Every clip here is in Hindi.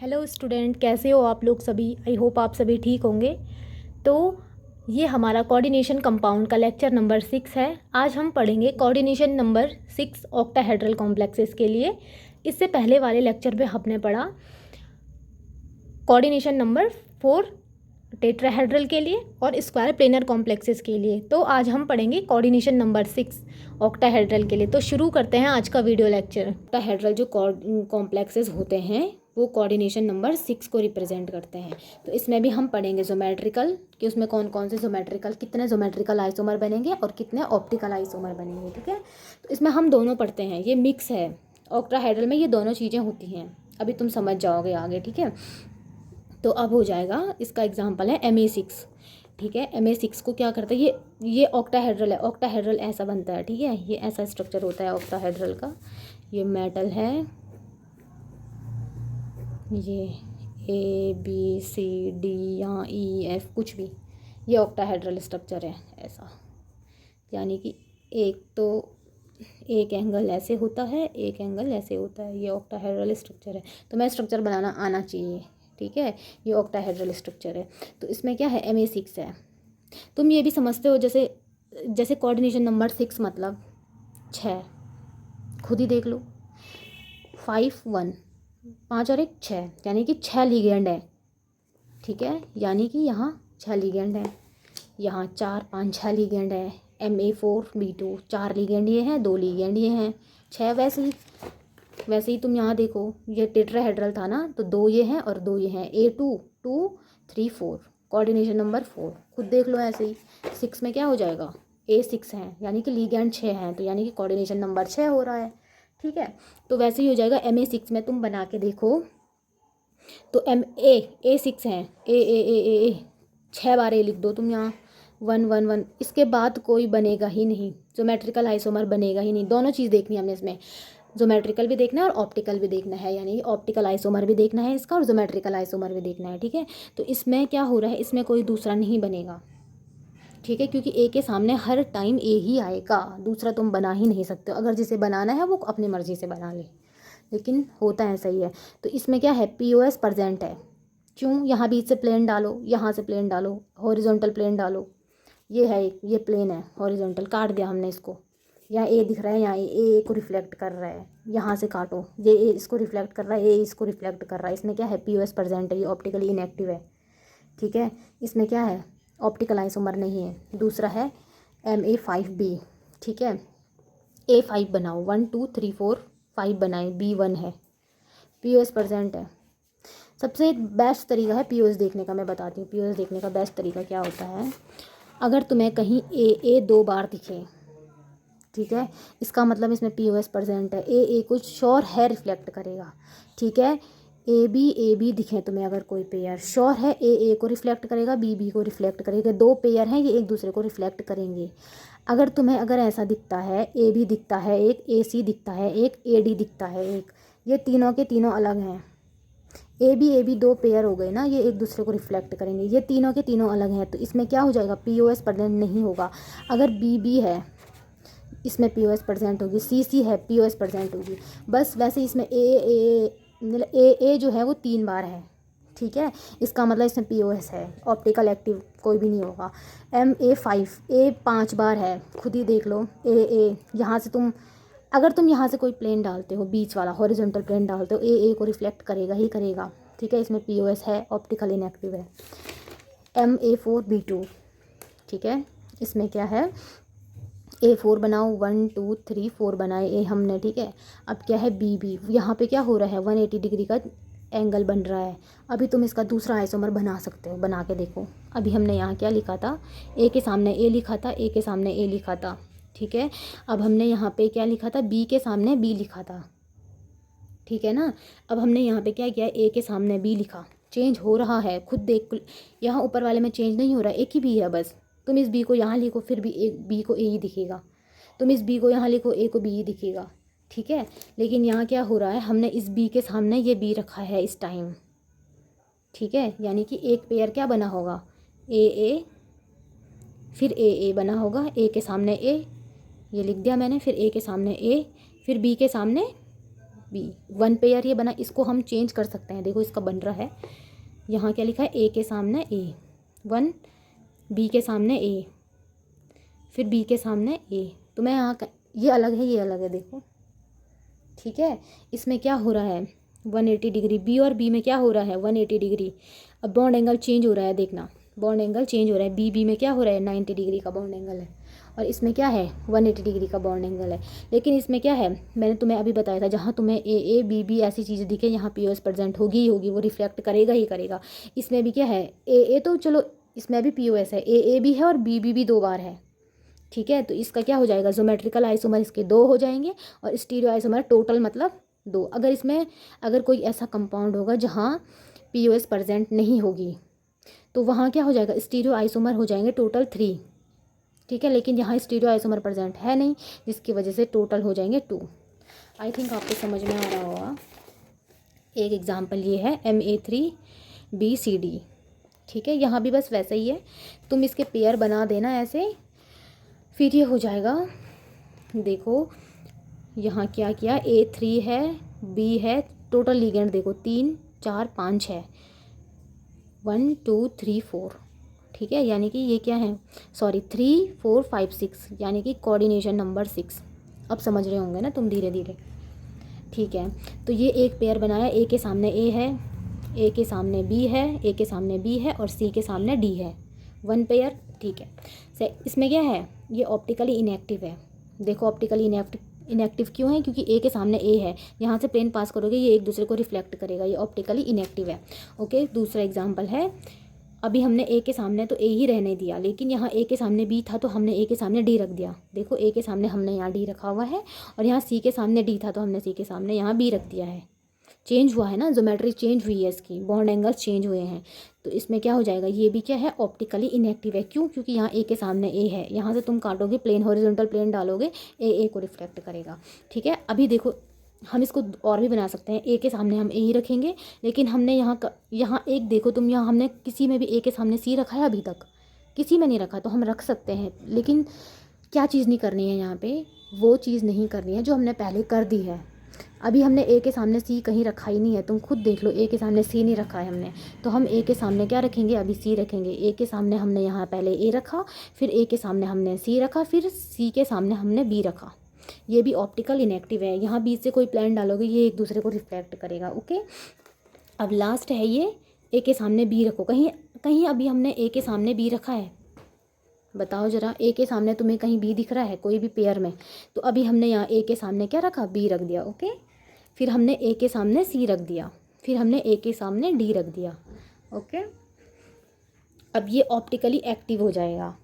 हेलो स्टूडेंट, कैसे हो आप लोग सभी। आई होप आप सभी ठीक होंगे। तो ये हमारा कोऑर्डिनेशन कंपाउंड का लेक्चर नंबर 6 है। आज हम पढ़ेंगे कोऑर्डिनेशन नंबर 6 ऑक्टाहेड्रल कॉम्प्लेक्सेस के लिए। इससे पहले वाले लेक्चर में हमने पढ़ा कोऑर्डिनेशन नंबर 4 टेट्राहेड्रल के लिए और स्क्वायर प्लेनर कॉम्प्लेक्सेस के लिए। तो आज हम पढ़ेंगे कोऑर्डिनेशन नंबर 6 ऑक्टाहेड्रल के लिए। तो शुरू करते हैं आज का वीडियो लेक्चर। ऑक्टाहेड्रल जो कॉम्प्लेक्सेस होते हैं वो कोऑर्डिनेशन नंबर 6 को रिप्रेजेंट करते हैं। तो इसमें भी हम पढ़ेंगे ज्योमेट्रिकल कि उसमें कौन कौन से ज्योमेट्रिकल, कितने ज्योमेट्रिकल आइसोमर बनेंगे और कितने ऑप्टिकल आइसोमर बनेंगे। ठीक है, तो इसमें हम दोनों पढ़ते हैं। ये मिक्स है, ऑक्टाहेड्रल में ये दोनों चीज़ें होती हैं। अभी तुम समझ जाओगे आगे। ठीक है, तो अब हो जाएगा। इसका एग्जाम्पल है Ma6। ठीक है, Ma6 को क्या करता है, ये ऑक्टाहेड्रल है। ऑक्टाहेड्रल ऐसा बनता है। ठीक है, ये ऐसा स्ट्रक्चर होता है ऑक्टाहेड्रल का। ये मेटल है, ये ABCD या EF कुछ भी, ये ऑक्टाहेड्रल स्ट्रक्चर है ऐसा। यानी कि एक एंगल ऐसे होता है, एक एंगल ऐसे होता है। ये ऑक्टाहेड्रल स्ट्रक्चर है। तो मैं स्ट्रक्चर बनाना आना चाहिए। ठीक है, ये ऑक्टाहेड्रल स्ट्रक्चर है। तो इसमें क्या है, Ma6 है। तुम ये भी समझते हो जैसे जैसे कोऑर्डिनेशन नंबर 6 मतलब 6। खुद ही देख लो, 5 1 5 और 1 6, यानी कि 6 लिगेंड है। ठीक है, यानी कि यहाँ 6 लिगेंड है, यहाँ 4 5 6 लिगेंड है। Ma4B2 4 लिगेंड ये हैं, 2 लिगेंड ये हैं, 6। वैसे ही तुम यहाँ देखो, ये टेट्राहेड्रल था ना, तो 2 ये हैं और 2 ये हैं। A2 2 3 4, coordination number 4। खुद देख लो ऐसे ही। 6 में क्या हो जाएगा, A6 है, यानी कि लिगेंड 6 हैं, तो यानी कि कोऑर्डिनेशन नंबर 6 हो रहा है। ठीक है, तो वैसे ही हो जाएगा Ma6 में। तुम बना के देखो तो A6 हैं, ए 6 बार ए लिख दो तुम यहाँ, 1 1 1। इसके बाद कोई बनेगा ही नहीं, ज्योमेट्रिकल आइसोमर बनेगा ही नहीं। दोनों चीज़ देखनी है हमने इसमें, ज्योमेट्रिकल भी देखना है और ऑप्टिकल भी देखना है। यानी ऑप्टिकल आइसोमर भी देखना है इसका और ज्योमेट्रिकल आइसोमर भी देखना है। ठीक है, तो इसमें क्या हो रहा है, इसमें कोई दूसरा नहीं बनेगा। ठीक है, क्योंकि ए के सामने हर टाइम ए ही आएगा, दूसरा तुम बना ही नहीं सकते हो। अगर जिसे बनाना है वो अपनी मर्जी से बना ले, लेकिन होता है सही है। तो इसमें क्या है, POS प्रजेंट है। क्यों, यहाँ बीच से प्लेन डालो, यहाँ से प्लेन डालो, हॉरिजॉन्टल प्लेन डालो। ये है, ये प्लेन है हॉरिजॉन्टल, काट दिया हमने इसको। यहाँ ए दिख रहा है, यहाँ ए को रिफ्लेक्ट कर रहा है, यहाँ से काटो। ये ए इसको रिफ्लेक्ट कर रहा है, ए इसको रिफ्लेक्ट कर रहा है। इसमें क्या है, POS प्रजेंट है, ये ऑप्टिकली इनएक्टिव है। ठीक है, इसमें क्या है, ऑप्टिकल आइसोमर नहीं है। दूसरा है Ma5B। ठीक है, A5 बनाओ, 1 2 3 4 5 बनाए, B1 है, POS प्रजेंट है। सबसे बेस्ट तरीका है POS देखने का, मैं बताती हूँ। POS देखने का बेस्ट तरीका क्या होता है, अगर तुम्हें कहीं ए 2 बार दिखे, ठीक है, इसका मतलब इसमें POS प्रजेंट है। ए को श्योर है रिफ्लेक्ट करेगा। ठीक है, ए बी दिखे तुम्हें अगर कोई पेयर, श्योर है ए को रिफ्लेक्ट करेगा, बी को रिफ्लेक्ट करेगा। 2 पेयर हैं, ये एक दूसरे को रिफ्लेक्ट करेंगे। अगर तुम्हें अगर ऐसा दिखता है, AB दिखता है एक, AC दिखता है एक, AD दिखता है एक, ये तीनों के तीनों अलग हैं। AB 2 पेयर हो गए ना, ये एक दूसरे को रिफ्लेक्ट करेंगे। ये तीनों के तीनों अलग हैं, तो इसमें क्या हो जाएगा, POS प्रेजेंट नहीं होगा। अगर BB है, इसमें POS प्रेजेंट होगी। CC है, POS प्रेजेंट होगी। बस वैसे इसमें ए जो है वो 3 बार है। ठीक है, इसका मतलब इसमें POS है, ऑप्टिकल एक्टिव कोई भी नहीं होगा। Ma5 ए 5 बार है, खुद ही देख लो। ए यहाँ से तुम, अगर तुम यहाँ से कोई प्लेन डालते हो, बीच वाला हॉरिजॉन्टल प्लेन डालते हो, ए को रिफ्लेक्ट करेगा ही करेगा। ठीक है, इसमें POS है, ऑप्टिकल इनएक्टिव है। Ma4B2। ठीक है, इसमें क्या है, A4 बनाओ, 1 2 3 4 बनाए ए हमने। ठीक है, अब क्या है, BB, यहाँ पे क्या हो रहा है, 180 डिग्री का एंगल बन रहा है। अभी तुम इसका दूसरा आइसोमर बना सकते हो, बना के देखो। अभी हमने यहाँ क्या लिखा था, ए के सामने ए लिखा था, ए के सामने ए लिखा था। ठीक है, अब हमने यहाँ पे क्या लिखा था, बी के सामने बी लिखा था। ठीक है ना, अब हमने यहाँ पे क्या किया, ए के सामने बी लिखा। चेंज हो रहा है, खुद देख, यहाँ ऊपर वाले में चेंज नहीं हो रहा, एक ही बी है बस। तुम इस बी को यहाँ लिखो, फिर भी एक बी को ए ही दिखेगा। तुम इस बी को यहाँ लिखो, ए को बी ही दिखेगा। ठीक है, लेकिन यहाँ क्या हो रहा है, हमने इस बी के सामने ये बी रखा है इस टाइम। ठीक है, यानी कि एक पेयर क्या बना होगा, ए फिर ए बना होगा, ए के सामने ए, ये लिख दिया मैंने, फिर ए के सामने ए, फिर बी के सामने बी, 1 पेयर ये बना, इसको हम चेंज कर सकते हैं। देखो इसका बन रहा है, यहाँ क्या लिखा है, ए के सामने ए 1, बी के सामने ए, फिर बी के सामने ए। तो मैं यहाँ ये अलग है, ये अलग है, देखो ठीक है। इसमें क्या हो रहा है 180 डिग्री, बी और बी में क्या हो रहा है 180 डिग्री। अब बॉन्ड एंगल चेंज हो रहा है, देखना बॉन्ड एंगल चेंज हो रहा है, बी में क्या हो रहा है 90 डिग्री का बॉन्ड एंगल है, और इसमें क्या है 180 डिग्री का बॉन्ड एंगल है। लेकिन इसमें क्या है, मैंने तुम्हें अभी बताया था, जहाँ तुम्हें ए बी ऐसी चीज़ें दिखे, यहाँ पी ओ एस प्रेजेंट होगी ही होगी, वो रिफ्लेक्ट करेगा ही करेगा। इसमें भी क्या है ए तो चलो इसमें भी पी ओ एस है, ए भी है और बी भी 2 बार है, ठीक है। तो इसका क्या हो जाएगा, ज्योमेट्रिकल आइसोमर इसके 2 हो जाएंगे, और स्टीरियो आइसोमर टोटल मतलब 2। अगर इसमें अगर कोई ऐसा कंपाउंड होगा जहाँ पी ओ एस प्रेजेंट नहीं होगी, तो वहाँ क्या हो जाएगा, स्टीरियो आइसोमर हो जाएंगे टोटल 3, ठीक है। लेकिन यहाँ स्टीरियो आइसोमर प्रेजेंट है नहीं, जिसकी वजह से टोटल हो जाएंगे 2। आई थिंक आपको समझ में आ रहा होगा। एक एग्जाम्पल ये है Ma3BCD, ठीक है। यहाँ भी बस वैसा ही है, तुम इसके पेयर बना देना ऐसे, फिर ये हो जाएगा। देखो यहाँ क्या किया, A3 है, B है, टोटल लिगेंड देखो 3 4 5 है, 1 2 3 4, ठीक है। यानी कि ये क्या है, सॉरी 3 4 5 6, यानी कि कोऑर्डिनेशन नंबर 6। अब समझ रहे होंगे ना तुम धीरे धीरे, ठीक है। तो ये एक पेयर बनाया, ए के सामने ए है, ए के सामने बी है, ए के सामने बी है, और सी के सामने डी है, 1 पेयर, ठीक है। इसमें क्या है, ये ऑप्टिकली इनएक्टिव है। देखो ऑप्टिकली इनएक्टिव क्यों है, क्योंकि ए के सामने ए है, यहाँ से प्लेन पास करोगे ये एक दूसरे को रिफ्लेक्ट करेगा, ये ऑप्टिकली इनएक्टिव है। ओके, दूसरा एग्जांपल है, अभी हमने ए के सामने तो ए ही रहने दिया, लेकिन यहाँ ए के सामने बी था तो हमने ए के सामने डी रख दिया। देखो ए के सामने हमने यहाँ डी रखा हुआ है, और यहाँ सी के सामने डी था तो हमने सी के सामने यहाँ बी रख दिया है। चेंज हुआ है ना, ज्योमेट्री चेंज हुई है, इसकी बॉन्ड एंगल्स चेंज हुए हैं। तो इसमें क्या हो जाएगा, ये भी क्या है ऑप्टिकली इनएक्टिव है। क्यों, क्योंकि यहाँ ए के सामने ए है, यहाँ से तुम काटोगे प्लेन हॉरिजॉन्टल प्लेन डालोगे, ए को रिफ्लेक्ट करेगा, ठीक है। अभी देखो हम इसको और भी बना सकते हैं, ए के सामने हम ए ही रखेंगे, लेकिन हमने यहाँ एक देखो तुम, यहाँ हमने किसी में भी ए के सामने सी रखा है, अभी तक किसी में नहीं रखा, तो हम रख सकते हैं। लेकिन क्या चीज़ नहीं करनी है यहाँ पे, वो चीज़ नहीं करनी है जो हमने पहले कर दी है। अभी हमने ए के सामने सी कहीं रखा ही नहीं है, तुम खुद देख लो, ए के सामने सी नहीं रखा है हमने, तो हम ए के सामने क्या रखेंगे, अभी सी रखेंगे। ए के सामने हमने यहाँ पहले ए रखा, फिर ए के सामने हमने सी रखा, फिर सी के सामने हमने बी रखा। ये भी ऑप्टिकल इनएक्टिव है, यहाँ बीच से कोई प्लेन डालोगे ये एक दूसरे को रिफ्लेक्ट करेगा। ओके, अब लास्ट है ये, ए के सामने बी रखो, कहीं अभी हमने ए के सामने बी रखा है, बताओ ज़रा, ए के सामने तुम्हें कहीं बी दिख रहा है कोई भी पेयर में? तो अभी हमने यहाँ ए के सामने क्या रखा, बी रख दिया। ओके, फिर हमने ए के सामने सी रख दिया, फिर हमने ए के सामने डी रख दिया। ओके, अब ये ऑप्टिकली एक्टिव हो जाएगा।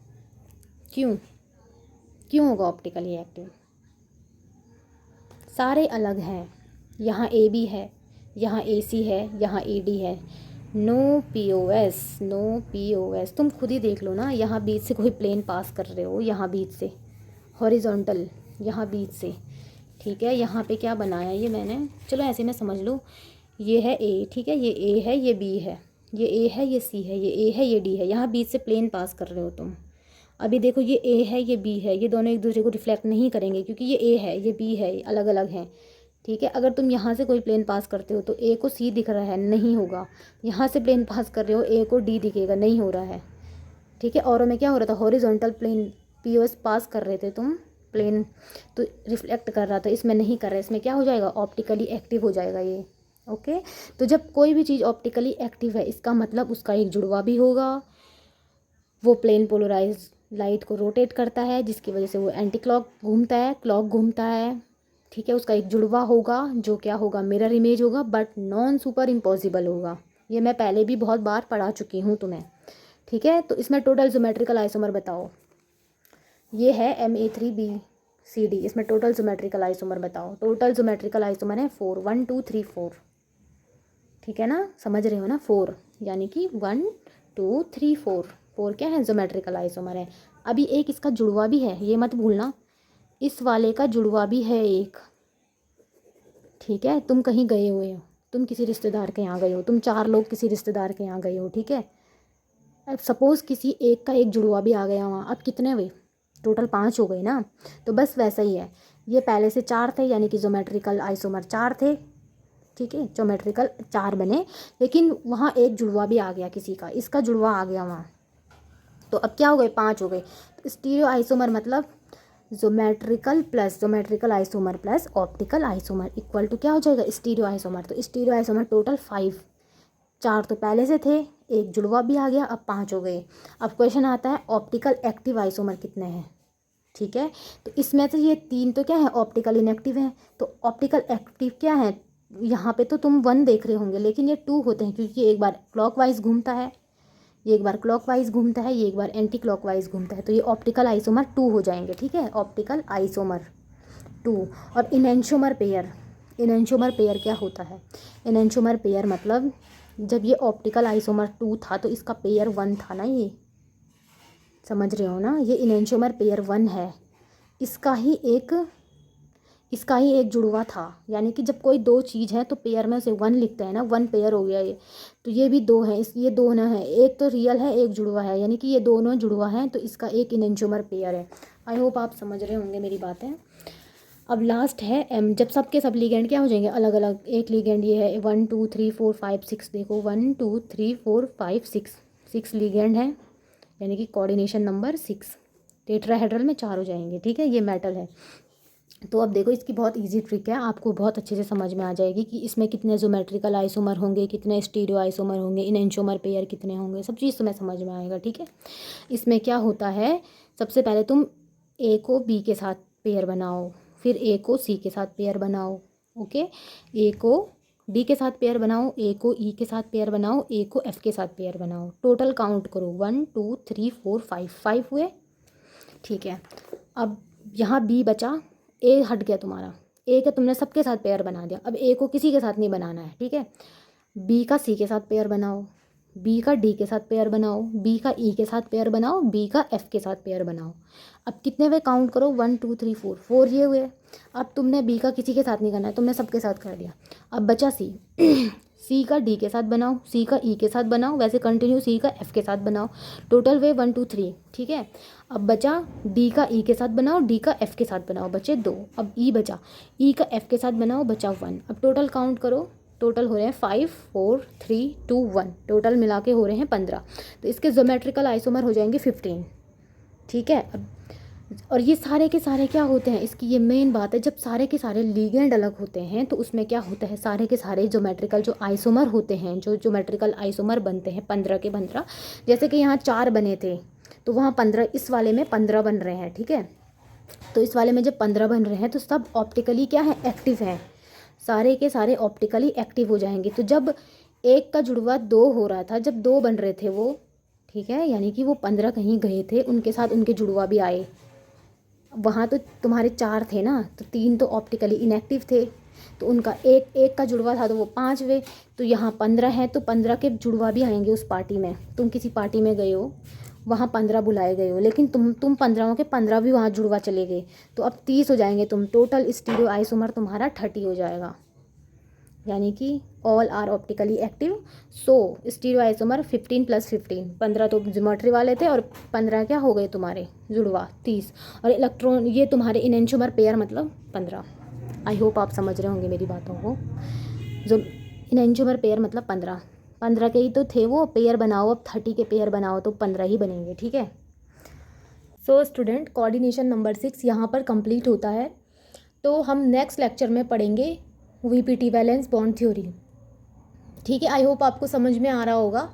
क्यों होगा ऑप्टिकली एक्टिव? सारे अलग हैं, यहाँ ए बी है, यहाँ ए सी है, यहाँ ए डी है, नो पी ओ एस। तुम खुद ही देख लो ना, यहाँ बीच से कोई प्लेन पास कर रहे हो, यहाँ बीच से हॉरिजॉन्टल, यहाँ बीच से, ठीक है। यहाँ पे क्या बनाया ये मैंने, चलो ऐसे में समझ लो, ये है ए, ठीक है, ये ए है, ये बी है, ये ए है, ये सी है, ये ए है, ये डी है, यहाँ बीच से प्लेन पास कर रहे हो तुम। अभी देखो ये ए है, ये बी है, ये दोनों एक दूसरे को रिफ्लेक्ट नहीं करेंगे, क्योंकि ये ए है, ये बी है, अलग अलग हैं, ठीक है। अगर तुम यहाँ से कोई प्लेन पास करते हो तो ए को सी दिख रहा है, नहीं होगा। यहाँ से प्लेन पास कर रहे हो, ए को डी दिखेगा, नहीं हो रहा है, ठीक है। और में क्या हो रहा था, horizontal plane P O S pass कर रहे थे तुम प्लेन, तो रिफ्लेक्ट कर रहा था, इसमें नहीं कर रहा है, इसमें क्या हो जाएगा, ऑप्टिकली एक्टिव हो जाएगा ये। ओके, तो जब कोई भी चीज़ ऑप्टिकली एक्टिव है, इसका मतलब उसका एक जुड़वा भी होगा, वो प्लेन पोलराइज लाइट को रोटेट करता है, जिसकी वजह से वो एंटी क्लॉक घूमता है, क्लॉक घूमता है, ठीक है। उसका एक जुड़वा होगा जो क्या होगा, मिरर इमेज होगा, बट नॉन सुपर इम्पॉसिबल होगा। ये मैं पहले भी बहुत बार पढ़ा चुकी हूँ तुम्हें, ठीक है। तो इसमें टोटल ज्योमेट्रिकल आइसोमर बताओ, ये है Ma3BCD, इसमें टोटल ज्योमेट्रिकल आइसोमर बताओ। टोटल ज्योमेट्रिकल आइसोमर है 4, 1 2 3 4, ठीक है ना, समझ रहे हो ना, 4 यानी कि 1 2 3 4 क्या है, ज्योमेट्रिकल आइसोमर है। अभी एक इसका जुड़वा भी है, ये मत भूलना, इस वाले का जुड़वा भी है एक, ठीक है। तुम कहीं गए हुए हो, तुम किसी रिश्तेदार के यहाँ गए हो, तुम 4 लोग किसी रिश्तेदार के यहाँ गए हो, ठीक है। अब सपोज़ किसी एक का एक जुड़वा भी आ गया वहाँ, अब कितने हुए, टोटल 5 हो गए ना। तो बस वैसा ही है, ये पहले से 4 थे, यानी कि ज्योमेट्रिकल आइसोमर 4 थे, ठीक है, ज्योमेट्रिकल 4 बने, लेकिन वहाँ एक जुड़वा भी आ गया किसी का, इसका जुड़वा आ गया वहाँ, तो अब क्या हो गए, 5 हो गए। तो स्टीरियो आइसोमर मतलब geometrical isomer plus optical isomer equal to क्या हो जाएगा, स्टीरियो आइसोमर। तो स्टीरियो आइसोमर टोटल 5, 4 तो पहले से थे, एक जुड़वा भी आ गया, अब 5 हो गए। अब क्वेश्चन आता है ऑप्टिकल एक्टिव आइसोमर कितने हैं, ठीक है। तो इसमें से ये 3 तो क्या है, ऑप्टिकल इनएक्टिव हैं, तो ऑप्टिकल एक्टिव क्या है, यहाँ पे तो तुम 1 देख रहे होंगे, लेकिन ये 2 होते हैं, क्योंकि ये एक बार क्लॉकवाइज घूमता है, ये एक बार क्लॉकवाइज घूमता है, ये एक बार एंटी क्लॉकवाइज घूमता है, तो ये ऑप्टिकल आइसोमर 2 हो जाएंगे, ठीक है, ऑप्टिकल आइसोमर 2। और इनैंशोमर पेयर क्या होता है, इनैंशोमर पेयर मतलब जब ये ऑप्टिकल आइसोमर 2 था तो इसका पेयर 1 था ना, ये समझ रहे हो ना, ये इनैंशोमर पेयर 1 है, इसका ही एक जुड़वा था, यानी कि जब कोई 2 चीज़ है तो पेयर में से 1 लिखते हैं ना, 1 पेयर हो गया ये, तो ये भी 2 है, ये दोनों है, एक तो रियल है एक जुड़वा है, यानी कि ये दोनों जुड़वा हैं, तो इसका एक इनैंशोमर पेयर है। आई होप आप समझ रहे होंगे मेरी बातें। अब लास्ट है एम, जब सबके सब लिगेंड क्या हो जाएंगे, अलग अलग, एक लिगेंड ये है 1 2 3 4 5 6, देखो 1 2 3 4 5 6 लिगेंड है, यानी कि कोऑर्डिनेशन नंबर 6, टेट्राहेड्रल में 4 हो जाएंगे, ठीक है, ये मेटल है। तो अब देखो इसकी बहुत इजी ट्रिक है, आपको बहुत अच्छे से समझ में आ जाएगी कि इसमें कितने ज्योमेट्रिकल आइसोमर होंगे, कितने स्टीरियो आइसोमर होंगे, इनैंशोमर पेयर कितने होंगे, सब चीज़ तुम्हें समझ में आएगा, ठीक है। इसमें क्या होता है, सबसे पहले तुम ए को बी के साथ पेयर बनाओ, फिर ए को सी के साथ पेयर बनाओ, ओके, ए को डी के साथ पेयर बनाओ, ए को ई के साथ पेयर बनाओ, ए को एफ के साथ पेयर बनाओ, टोटल काउंट करो 1 2 3 4 5 हुए, ठीक है। अब यहाँ बी बचा, ए हट गया तुम्हारा, ए का तुमने सबके साथ पेयर बना दिया, अब ए को किसी के साथ नहीं बनाना है, ठीक है। बी का सी के साथ पेयर बनाओ, बी का डी के साथ पेयर बनाओ, बी का ई के साथ पेयर बनाओ, बी का एफ के साथ पेयर बनाओ। अब कितने वे काउंट करो, 1 2 3 4 ये हुए। अब तुमने बी का किसी के साथ नहीं करना है, तुमने सबके साथ कर दिया। अब बचा सी सी का डी के साथ बनाओ, सी का ई के साथ बनाओ, वैसे कंटिन्यू सी का एफ के साथ बनाओ, टोटल वे 1 2 3, ठीक है। अब बचा डी का ई के साथ बनाओ, डी का एफ के साथ बनाओ, बचे 2। अब ई बचा, ई का एफ के साथ बनाओ, बचा 1। अब टोटल काउंट करो, टोटल हो रहे हैं 5 4 3 2 1, टोटल मिला के हो रहे हैं 15। तो इसके ज्योमेट्रिकल आइसोमर हो जाएंगे 15, ठीक है। अब और ये सारे के सारे क्या होते हैं, इसकी ये मेन बात है, जब सारे के सारे लिगेंड अलग होते हैं तो उसमें क्या होता है, सारे के सारे ज्योमेट्रिकल जो आइसोमर होते हैं, जो ज्योमेट्रिकल आइसोमर बनते हैं 15 के 15, जैसे कि यहाँ 4 बने थे तो वहाँ 15, इस वाले में 15 बन रहे हैं, ठीक है। तो इस वाले में जब 15 बन रहे हैं तो सब ऑप्टिकली क्या है, एक्टिव हैं, सारे के सारे ऑप्टिकली एक्टिव हो जाएंगे। तो जब एक का जुड़वा 2 हो रहा था, जब 2 बन रहे थे वो, ठीक है, यानी कि वो 15 कहीं गए थे, उनके साथ उनके जुड़वा भी आए, वहाँ तो तुम्हारे 4 थे ना, तो 3 तो ऑप्टिकली इनएक्टिव थे, तो उनका एक का जुड़वा था तो वो 5 हुए। तो यहाँ 15 है तो 15 के जुड़वा भी आएंगे उस पार्टी में, तुम किसी पार्टी में गए हो, वहाँ 15 बुलाए गए हो, लेकिन तुम 15 के 15 भी वहाँ जुड़वा चले गए, तो अब 30 हो जाएंगे तुम, टोटल स्टीरियो आइसोमर तुम्हारा 30 हो जाएगा, यानी कि all are optically active. So stereo isomer 15 + 15, 15 तो ज्योमेट्री वाले थे और 15 क्या हो गए तुम्हारे जुड़वा, 30। और इलेक्ट्रॉन ये तुम्हारे इनैंशोमर पेयर मतलब 15। आई होप आप समझ रहे होंगे मेरी बातों को, जो इनैंशोमर पेयर मतलब 15 के ही तो थे वो, पेयर बनाओ, अब 30 के पेयर बनाओ तो 15 ही बनेंगे, ठीक है। सो स्टूडेंट, कोऑर्डिनेशन नंबर 6 यहाँ पर कंप्लीट होता है। तो हम नेक्स्ट लेक्चर में पढ़ेंगे वीपीटी वैलेंस बॉन्ड थ्योरी, ठीक है। आई होप आपको समझ में आ रहा होगा।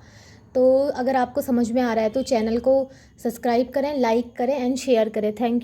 तो अगर आपको समझ में आ रहा है तो चैनल को सब्सक्राइब करें, लाइक करें एंड शेयर करें। Thank you.